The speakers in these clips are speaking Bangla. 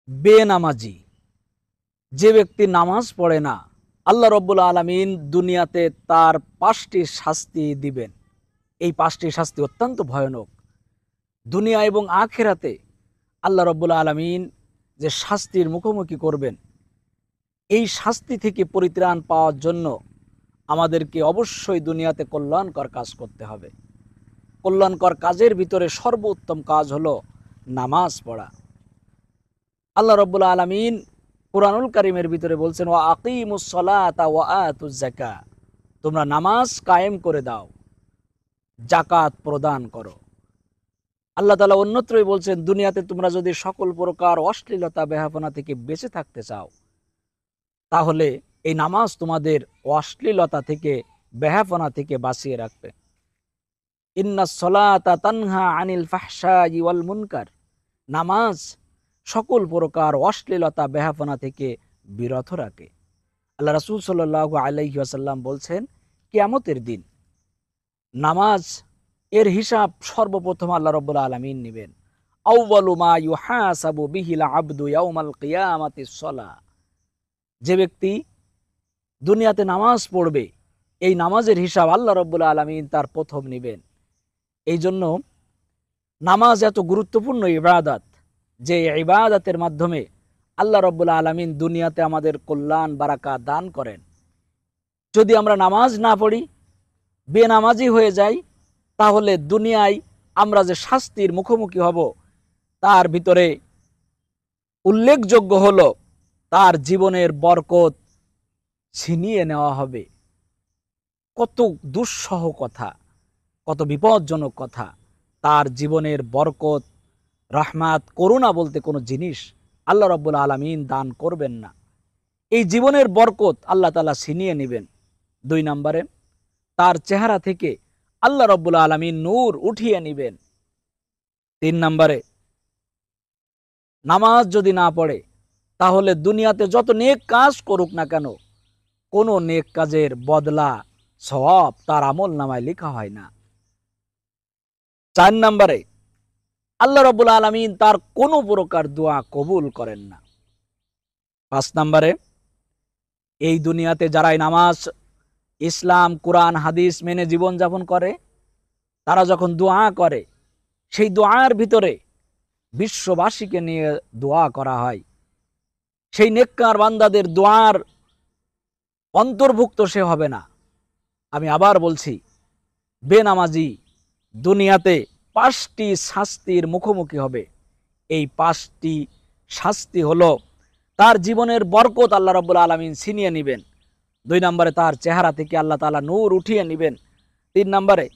বেনামাজি যে ব্যক্তি নামাজ পড়ে না, আল্লাহ রব্বুল আলামিন দুনিয়াতে তার ৫টি শাস্তি দিবেন। এই ৫টি শাস্তি অত্যন্ত ভয়ানক। দুনিয়া এবং আখিরাতে আল্লাহ রব্বুল আলামিন যে শাস্তির মুখোমুখি করবেন, এই শাস্তি থেকে পরিত্রাণ পাওয়ার জন্য আমাদেরকে অবশ্যই দুনিয়াতে কল্যাণকর কাজ করতে হবে। কল্যাণকর কাজের ভিতরে সর্বোত্তম কাজ হলো নামাজ পড়া। আল্লাহ রব্বুল আলামিন কুরআনুল কারীমের ভিতরে বলছেন, ওয়া আকিমুস সালাতা ওয়া আতুজ যাকাত, তোমরা নামাজ কায়েম করে দাও, যাকাত প্রদান করো। আল্লাহ তাআলা অন্যত্রই বলছেন, দুনিয়াতে তোমরা যদি সকল প্রকার অশ্লীলতা বেহাপনা থেকে বেঁচে থাকতে চাও, তাহলে এই নামাজ তোমাদের অশ্লীলতা থেকে বেহাপনা থেকে বাঁচিয়ে রাখবে। ইন্নাস সালাতা তানহা আনিল ফাহশাই ওয়াল মুনকার, নামাজ সকল প্রকার অশ্লীলতা বেহাপনা থেকে বিরত রাখে। আল্লাহ রাসূল সাল্লাল্লাহু আলাইহি ওয়াসাল্লাম বলছেন, কিয়ামতের দিন নামাজ এর হিসাব সর্বপ্রথম আল্লাহ রাব্বুল আলামিন নেবেন। আউয়ালু মা ইউহাসাবু বিহিল আবদু ইয়াউমাল কিয়ামাতিস সালাহ, যে ব্যক্তি দুনিয়াতে নামাজ পড়বে, এই নামাজের হিসাব আল্লাহ রাব্বুল আলামিন তার প্রথম নেবেন। এই জন্য নামাজ এত গুরুত্বপূর্ণ ইবাদত, যে ইবাদতের মাধ্যমে আল্লাহ রাব্বুল আলামিন দুনিয়াতে আমাদের কল্যাণ বারাকা দান করেন। যদি আমরা নামাজ না পড়ি, বেনামাজি হয়ে যাই, তাহলে দুনিয়ায় আমরা যে শাস্তির মুখোমুখি হব, তার ভিতরে উল্লেখযোগ্য হলো তার জীবনের বরকত ছিনিয়ে নেওয়া হবে। কত দুঃসহ কথা, কত বিপজ্জনক কথা। তার জীবনের বরকত, রহমাত, করুণা বলতে কোনো জিনিস আল্লাহ রাব্বুল আলামিন দান করবেন না। এই জীবনের বরকত আল্লাহ তাআলা ছিনিয়ে নেবেন। ২ নম্বরে, তার চেহারা থেকে আল্লাহ রাব্বুল আলামিন নূর উঠিয়ে নেবেন। ৩ নম্বরে, নামাজ যদি না পড়ে, তাহলে দুনিয়াতে যত নেক কাজ করুক না কেন, কোনো নেক কাজের বদলা সওয়াব তার আমল নামায় লেখা হয় না। ৪ নম্বরে, আল্লাহ রাব্বুল আলামিন তার কোনো প্রকার দোয়া কবুল করেন না। ৫ নম্বরে, এই দুনিয়াতে যারাই নামাজ, ইসলাম, কোরআন, হাদিস মেনে জীবনযাপন করে, তারা যখন দোয়া করে, সেই দোয়ার ভিতরে বিশ্ববাসীকে নিয়ে দোয়া করা হয়। সেই নেককার বান্দাদের দোয়ার অন্তর্ভুক্ত সে হবে না। আমি আবার বলছি, বেনামাজি দুনিয়াতে ৫টি শাস্তির মুখোমুখি হবে। এই ৫টি শাস্তি হলো, তার জীবনের বরকত আল্লাহ রাব্বুল আলামিন ছিনিয়ে নেবেন। ২ নম্বরে, তার চেহারা থেকে আল্লাহ তাআলা নূর উঠিয়ে নেবেন। ৩ নম্বরে,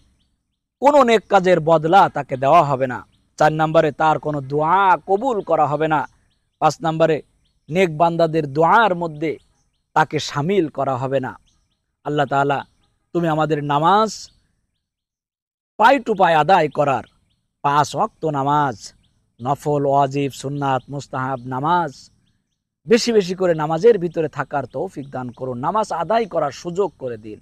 কোনো নেক কাজের বদলা তাকে দেওয়া হবে না। ৪ নম্বরে, তার কোনো দোয়া কবুল করা হবে না। ৫ নম্বরে, নেক বান্দাদের দোয়ার মধ্যে তাকে শামিল করা হবে না। আল্লাহ তাআলা, তুমি আমাদের নামাজ পাই টু পাই আদায় করার, ৫ ওয়াক্ত নামাজ, নফল, ওয়াজিব, সুন্নাত, মুস্তাহাব নামাজ, বেশি বেশি করে নামাজের ভিতরে থাকার তৌফিক দান করুন। নামাজ আদায় করার সুযোগ করে দিন।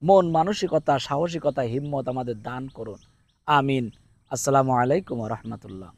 মন মানসিকতা, সাহসিকতা, হিম্মত আমাদের দান করুন। আমিন। আসসালামু আলাইকুম ওয়া রাহমাতুল্লাহ।